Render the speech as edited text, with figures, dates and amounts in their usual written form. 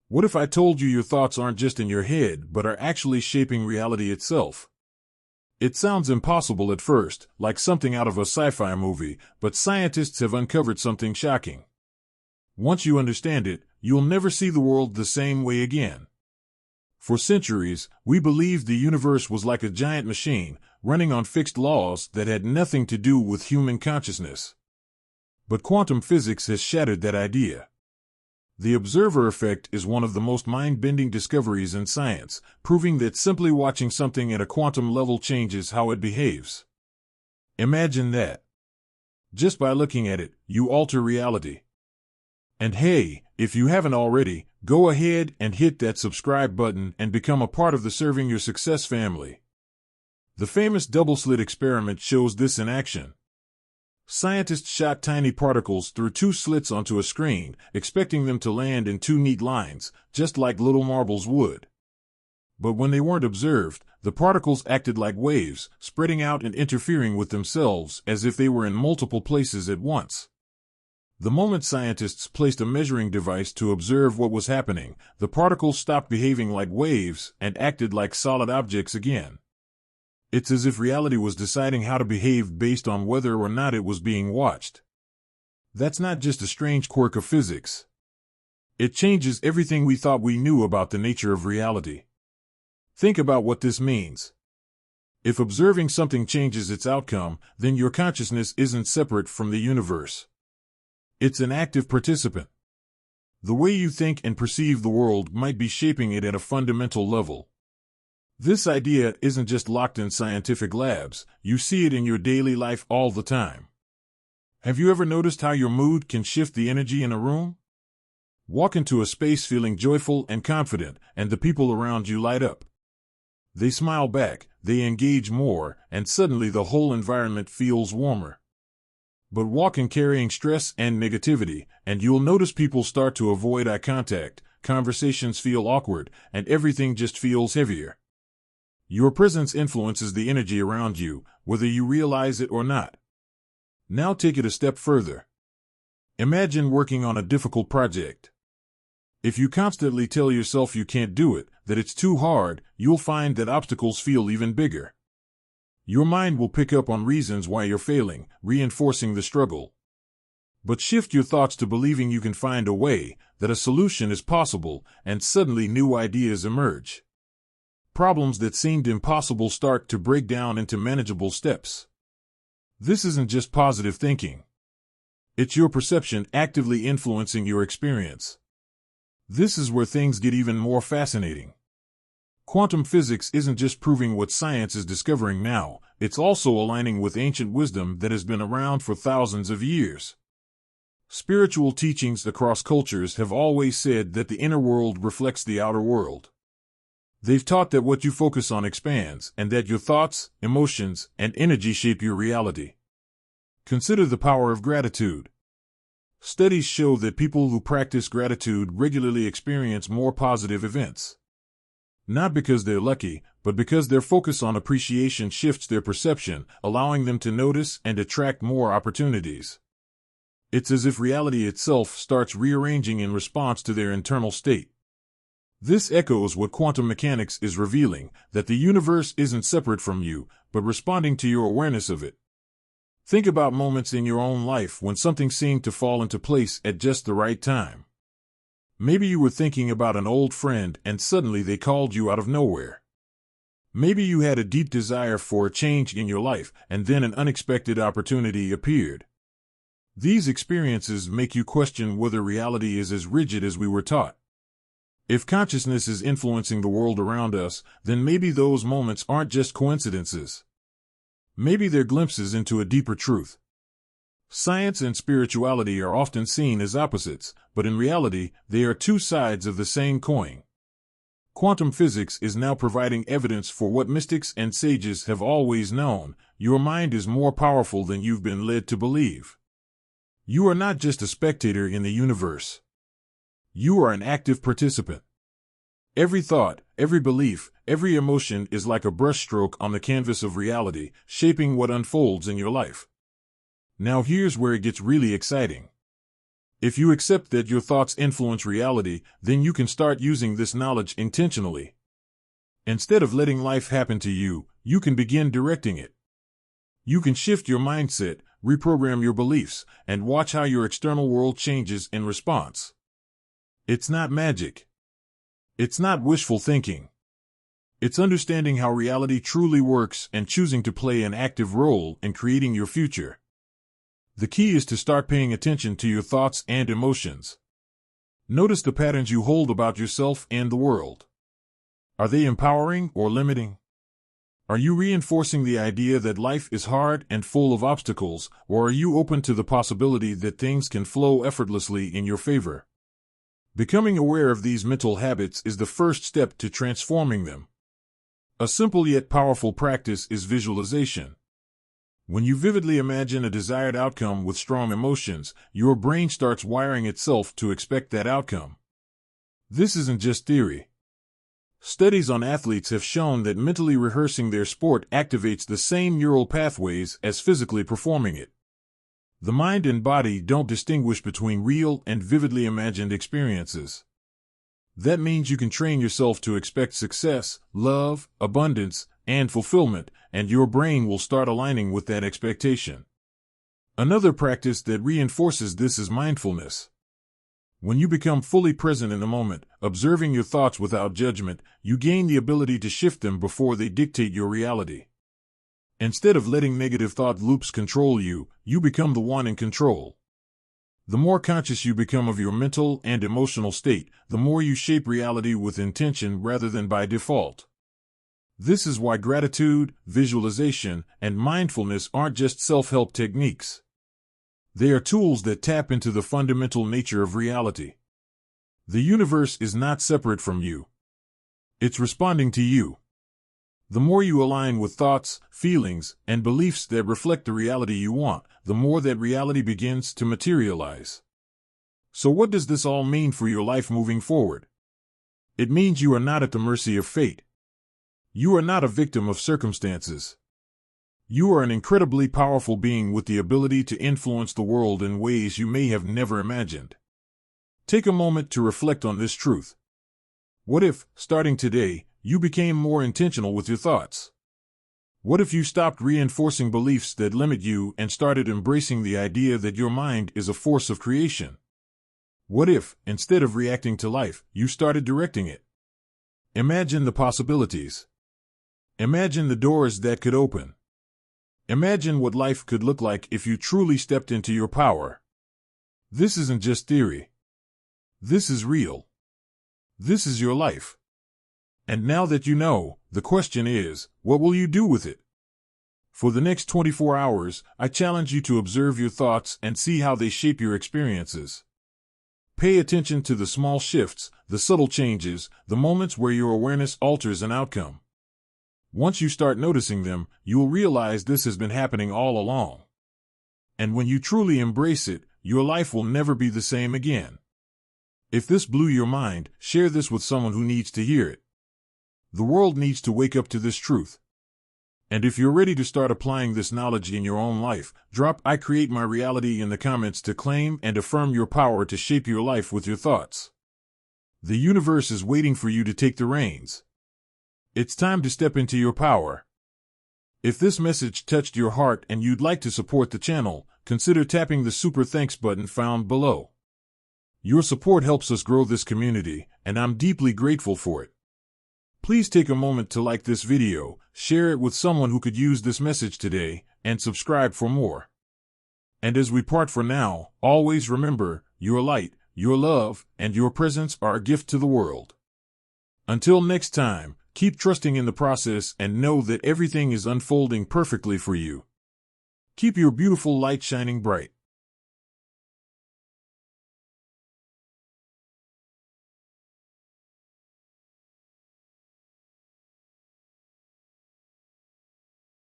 What if I told you your thoughts aren't just in your head but are actually shaping reality itself? It sounds impossible at first, like something out of a sci-fi movie, but scientists have uncovered something shocking. Once you understand it, you'll never see the world the same way again. For centuries, we believed the universe was like a giant machine, running on fixed laws that had nothing to do with human consciousness. But quantum physics has shattered that idea. The observer effect is one of the most mind-bending discoveries in science, proving that simply watching something at a quantum level changes how it behaves. Imagine that. Just by looking at it, you alter reality. And hey, if you haven't already, go ahead and hit that subscribe button and become a part of the Serving Your Success family. The famous double-slit experiment shows this in action. Scientists shot tiny particles through two slits onto a screen, expecting them to land in two neat lines, just like little marbles would. But when they weren't observed, the particles acted like waves, spreading out and interfering with themselves as if they were in multiple places at once. The moment scientists placed a measuring device to observe what was happening, the particles stopped behaving like waves and acted like solid objects again. It's as if reality was deciding how to behave based on whether or not it was being watched. That's not just a strange quirk of physics. It changes everything we thought we knew about the nature of reality. Think about what this means. If observing something changes its outcome, then your consciousness isn't separate from the universe. It's an active participant. The way you think and perceive the world might be shaping it at a fundamental level. This idea isn't just locked in scientific labs, you see it in your daily life all the time. Have you ever noticed how your mood can shift the energy in a room? Walk into a space feeling joyful and confident, and the people around you light up. They smile back, they engage more, and suddenly the whole environment feels warmer. But walk in carrying stress and negativity, and you'll notice people start to avoid eye contact, conversations feel awkward, and everything just feels heavier. Your presence influences the energy around you, whether you realize it or not. Now take it a step further. Imagine working on a difficult project. If you constantly tell yourself you can't do it, that it's too hard, you'll find that obstacles feel even bigger. Your mind will pick up on reasons why you're failing, reinforcing the struggle. But shift your thoughts to believing you can find a way, that a solution is possible, and suddenly new ideas emerge. Problems that seemed impossible start to break down into manageable steps. This isn't just positive thinking. It's your perception actively influencing your experience. This is where things get even more fascinating. Quantum physics isn't just proving what science is discovering now, it's also aligning with ancient wisdom that has been around for thousands of years. Spiritual teachings across cultures have always said that the inner world reflects the outer world. They've taught that what you focus on expands, and that your thoughts, emotions, and energy shape your reality. Consider the power of gratitude. Studies show that people who practice gratitude regularly experience more positive events. Not because they're lucky, but because their focus on appreciation shifts their perception, allowing them to notice and attract more opportunities. It's as if reality itself starts rearranging in response to their internal state. This echoes what quantum mechanics is revealing, that the universe isn't separate from you, but responding to your awareness of it. Think about moments in your own life when something seemed to fall into place at just the right time. Maybe you were thinking about an old friend and suddenly they called you out of nowhere. Maybe you had a deep desire for a change in your life and then an unexpected opportunity appeared. These experiences make you question whether reality is as rigid as we were taught. If consciousness is influencing the world around us, then maybe those moments aren't just coincidences. Maybe they're glimpses into a deeper truth. Science and spirituality are often seen as opposites, but in reality, they are two sides of the same coin. Quantum physics is now providing evidence for what mystics and sages have always known: your mind is more powerful than you've been led to believe. You are not just a spectator in the universe. You are an active participant. Every thought, every belief, every emotion is like a brushstroke on the canvas of reality, shaping what unfolds in your life. Now here's where it gets really exciting. If you accept that your thoughts influence reality, then you can start using this knowledge intentionally. Instead of letting life happen to you, you can begin directing it. You can shift your mindset, reprogram your beliefs, and watch how your external world changes in response. It's not magic. It's not wishful thinking. It's understanding how reality truly works and choosing to play an active role in creating your future. The key is to start paying attention to your thoughts and emotions. Notice the patterns you hold about yourself and the world. Are they empowering or limiting? Are you reinforcing the idea that life is hard and full of obstacles, or are you open to the possibility that things can flow effortlessly in your favor? Becoming aware of these mental habits is the first step to transforming them. A simple yet powerful practice is visualization. When you vividly imagine a desired outcome with strong emotions, your brain starts wiring itself to expect that outcome. This isn't just theory. Studies on athletes have shown that mentally rehearsing their sport activates the same neural pathways as physically performing it. The mind and body don't distinguish between real and vividly imagined experiences. That means you can train yourself to expect success, love, abundance, and fulfillment, and your brain will start aligning with that expectation. Another practice that reinforces this is mindfulness. When you become fully present in the moment, observing your thoughts without judgment, you gain the ability to shift them before they dictate your reality. Instead of letting negative thought loops control you, you become the one in control. The more conscious you become of your mental and emotional state, the more you shape reality with intention rather than by default. This is why gratitude, visualization, and mindfulness aren't just self-help techniques. They are tools that tap into the fundamental nature of reality. The universe is not separate from you. It's responding to you. The more you align with thoughts, feelings, and beliefs that reflect the reality you want, the more that reality begins to materialize. So what does this all mean for your life moving forward? It means you are not at the mercy of fate. You are not a victim of circumstances. You are an incredibly powerful being with the ability to influence the world in ways you may have never imagined. Take a moment to reflect on this truth. What if, starting today, you became more intentional with your thoughts? What if you stopped reinforcing beliefs that limit you and started embracing the idea that your mind is a force of creation? What if, instead of reacting to life, you started directing it? Imagine the possibilities. Imagine the doors that could open. Imagine what life could look like if you truly stepped into your power. This isn't just theory. This is real. This is your life. And now that you know, the question is, what will you do with it? For the next 24 hours, I challenge you to observe your thoughts and see how they shape your experiences. Pay attention to the small shifts, the subtle changes, the moments where your awareness alters an outcome. Once you start noticing them, you will realize this has been happening all along. And when you truly embrace it, your life will never be the same again. If this blew your mind, share this with someone who needs to hear it. The world needs to wake up to this truth. And if you're ready to start applying this knowledge in your own life, drop "I create my reality" in the comments to claim and affirm your power to shape your life with your thoughts. The universe is waiting for you to take the reins. It's time to step into your power. If this message touched your heart and you'd like to support the channel, consider tapping the super thanks button found below. Your support helps us grow this community, and I'm deeply grateful for it. Please take a moment to like this video, share it with someone who could use this message today, and subscribe for more. And as we part for now, always remember, your light, your love, and your presence are a gift to the world. Until next time, keep trusting in the process and know that everything is unfolding perfectly for you. Keep your beautiful light shining bright.